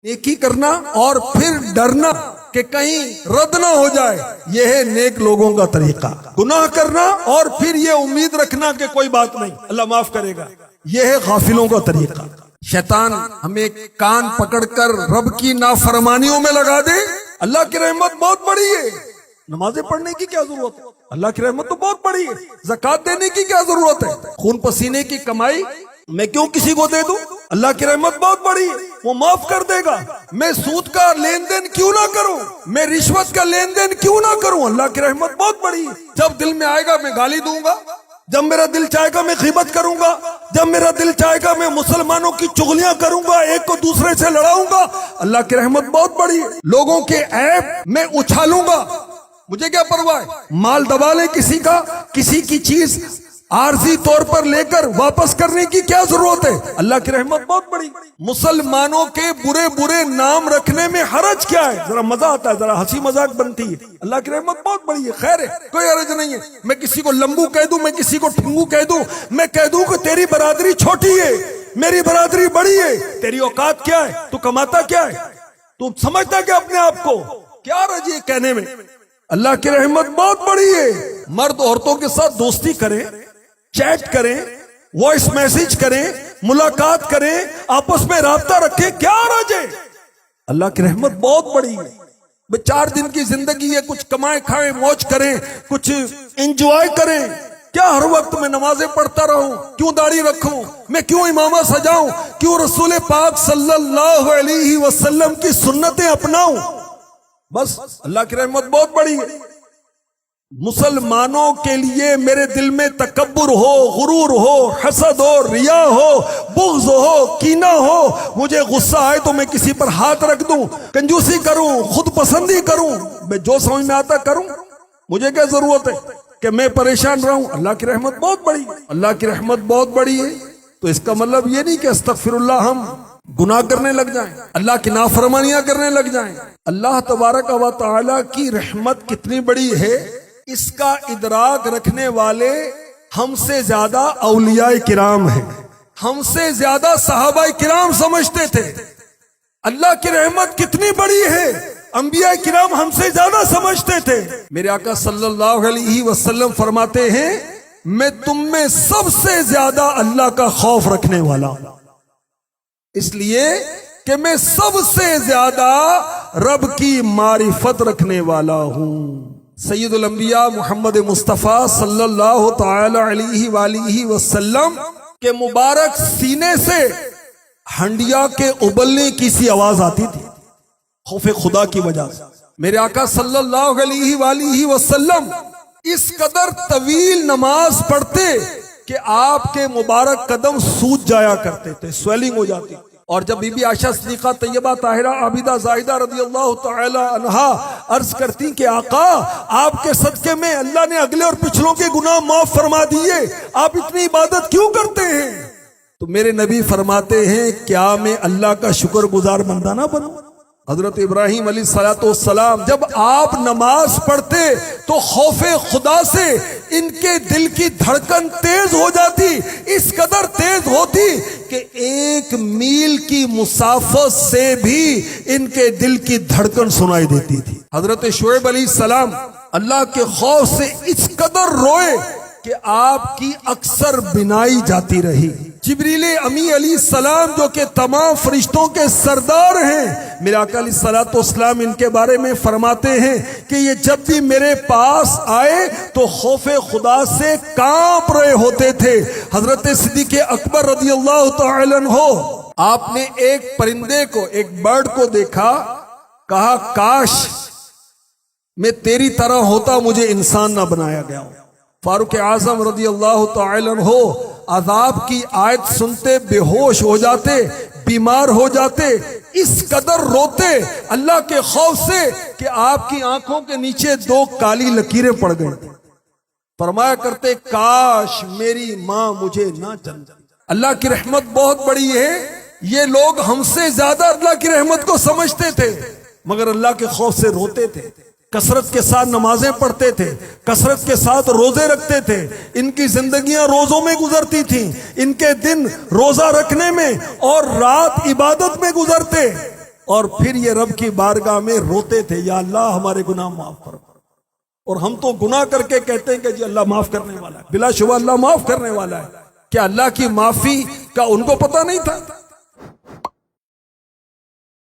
نیکی کرنا اور پھر ڈرنا کہ کہیں رد نہ ہو جائے، یہ ہے نیک لوگوں کا طریقہ۔ گناہ کرنا اور پھر یہ امید رکھنا کہ کوئی بات نہیں، اللہ معاف کرے گا، یہ ہے غافلوں کا طریقہ۔ شیطان ہمیں کان پکڑ کر رب کی نافرمانیوں میں لگا دے۔ اللہ کی رحمت بہت بڑی ہے، نمازیں پڑھنے کی کیا ضرورت ہے؟ اللہ کی رحمت تو بہت بڑی ہے، زکوٰۃ دینے کی کیا ضرورت ہے؟ خون پسینے کی کمائی میں کیوں کسی کو دے دوں؟ اللہ کی رحمت بہت بڑی ہے، وہ معاف کر دے گا۔ میں سود کا لین دین کیوں نہ کروں؟ میں رشوت کا لین دین کیوں نہ کروں؟ اللہ کی رحمت بہت بڑی ہے۔ جب دل میں آئے گا میں گالی دوں گا، جب میرا دل چاہے گا میں غیبت کروں گا، جب میرا دل چاہے گا میں مسلمانوں کی چغلیاں کروں گا، ایک کو دوسرے سے لڑاؤں گا۔ اللہ کی رحمت بہت بڑی ہے۔ لوگوں کے عیب میں اچھالوں گا، مجھے کیا پرواہ ہے؟ مال دبا لے کسی کا، کسی کی چیز عارضی طور پر لے کر واپس کرنے کی کیا ضرورت ہے؟ اللہ کی رحمت بہت بڑی۔ مسلمانوں کے برے برے نام رکھنے میں حرج کیا ہے؟ ذرا مزہ آتا ہے، ذرا ہنسی مذاق بنتی ہے۔ اللہ کی رحمت بہت بڑی ہے، خیر ہے، کوئی حرج نہیں ہے۔ میں کسی کو لمبو کہہ دوں، میں کسی کو ٹھنگو کہہ دوں، میں کہہ دوں کہ تیری برادری چھوٹی ہے، میری برادری بڑی ہے، تیری اوقات کیا ہے؟ تو کماتا کیا ہے؟ تو سمجھتا کہ اپنے آپ کو کیا حرج ہے کہنے میں؟ اللہ کی رحمت بہت بڑی ہے۔ مرد عورتوں کے ساتھ دوستی کریں، چیٹ کریں، وائس میسج کریں، ملاقات کریں، آپس میں رابطہ رکھیں، کیا حرج ہے؟ اللہ کی رحمت بہت بڑی ہے۔ 4 دن کی زندگی ہے، کچھ کمائیں کھائیں، موج کریں، کچھ انجوائے کریں۔ کیا ہر وقت میں نمازیں پڑھتا رہوں؟ کیوں داڑھی رکھوں؟ میں کیوں امامہ سجاؤں؟ کیوں رسول پاک صلی اللہ علیہ وسلم کی سنتیں اپناؤں؟ بس اللہ کی رحمت بہت بڑی ہے۔ مسلمانوں کے لیے میرے دل میں تکبر ہو، غرور ہو، حسد ہو، ریا ہو، بغض ہو، کینہ ہو، مجھے غصہ آئے تو میں کسی پر ہاتھ رکھ دوں، کنجوسی کروں، خود پسندی کروں، میں جو سمجھ میں آتا کروں، مجھے کیا ضرورت ہے کہ میں پریشان رہوں؟ اللہ کی رحمت بہت بڑی، اللہ کی رحمت بہت بڑی ہے۔ تو اس کا مطلب یہ نہیں کہ استغفر اللہ ہم گناہ کرنے لگ جائیں، اللہ کی نافرمانیاں کرنے لگ جائیں۔ اللہ تبارک و تعالی کی رحمت کتنی بڑی ہے، اس کا ادراک رکھنے والے ہم سے زیادہ اولیاء کرام ہیں، ہم سے زیادہ صحابہ کرام سمجھتے تھے۔ اللہ کی رحمت کتنی بڑی ہے، انبیاء کرام ہم سے زیادہ سمجھتے تھے۔ میرے آقا صلی اللہ علیہ وسلم فرماتے ہیں میں تم میں سب سے زیادہ اللہ کا خوف رکھنے والا ہوں، اس لیے کہ میں سب سے زیادہ رب کی معرفت رکھنے والا ہوں۔ سید الانبیاء محمد مصطفیٰ صلی اللہ تعالی علیہ وآلہ وسلم کے مبارک سینے سے ہنڈیا کے ابلنے کی سی آواز آتی تھی، خوف خدا کی وجہ سے۔ میرے آقا صلی اللہ علیہ وآلہ وسلم اس قدر طویل نماز پڑھتے کہ آپ کے مبارک قدم سوج جایا کرتے تھے، سویلنگ ہو جاتی۔ اور جب بی بی عائشہ صدیقہ طیبہ طاہرہ عابدہ زاہدہ رضی اللہ تعالی عنہا عرض کرتی کہ آقا آپ کے صدقے میں اللہ نے اگلے اور پچھلوں کے گناہ معاف فرما دیے، آپ اتنی عبادت کیوں کرتے ہیں؟ تو میرے نبی فرماتے ہیں کیا میں اللہ کا شکر گزار بندہ نہ بنوں؟ حضرت ابراہیم علیہ الصلوۃ والسلام جب آپ نماز پڑھتے تو خوف خدا سے ان کے دل کی دھڑکن تیز ہو جاتی، اس قدر تیز ہوتی کہ 1 میل کی مسافت سے بھی ان کے دل کی دھڑکن سنائی دیتی تھی۔ حضرت شعیب علیہ السلام اللہ کے خوف سے اس قدر روئے کہ آپ کی اکثر بینائی جاتی رہی۔ جبریل امی علیہ السلام جو کہ تمام فرشتوں کے سردار ہیں، میرے آقا علیہ الصلوۃ والسلام ان کے بارے میں فرماتے ہیں کہ یہ جب بھی میرے پاس آئے تو خوف خدا سے کانپ رہے ہوتے تھے۔ حضرت صدیق اکبر رضی اللہ تعالی عنہ آپ نے ایک پرندے کو، ایک برڈ کو دیکھا، کہا کاش میں تیری طرح ہوتا، مجھے انسان نہ بنایا گیا ہو۔ فاروق اعظم رضی اللہ تعالی عنہ عذاب کی آیت سنتے بے ہوش ہو جاتے، بیمار ہو جاتے، اس قدر روتے اللہ کے خوف سے کہ آپ کی آنکھوں کے نیچے 2 کالی لکیریں پڑ گئی۔ فرمایا کرتے کاش میری ماں مجھے نہ جنتی۔ اللہ کی رحمت بہت بڑی ہے، یہ لوگ ہم سے زیادہ اللہ کی رحمت کو سمجھتے تھے مگر اللہ کے خوف سے روتے تھے، کثرت کے ساتھ نمازیں پڑھتے تھے، کثرت کے ساتھ روزے رکھتے تھے، ان کی زندگیاں روزوں میں گزرتی تھیں، ان کے دن روزہ رکھنے میں اور رات عبادت میں گزرتے، اور پھر یہ رب کی بارگاہ میں روتے تھے، یا اللہ ہمارے گناہ معاف کرو. اور ہم تو گناہ کر کے کہتے ہیں کہ جی اللہ معاف کرنے والا ہے. بلا شبہ اللہ معاف کرنے والا ہے. کیا اللہ کی معافی کا ان کو پتہ نہیں تھا؟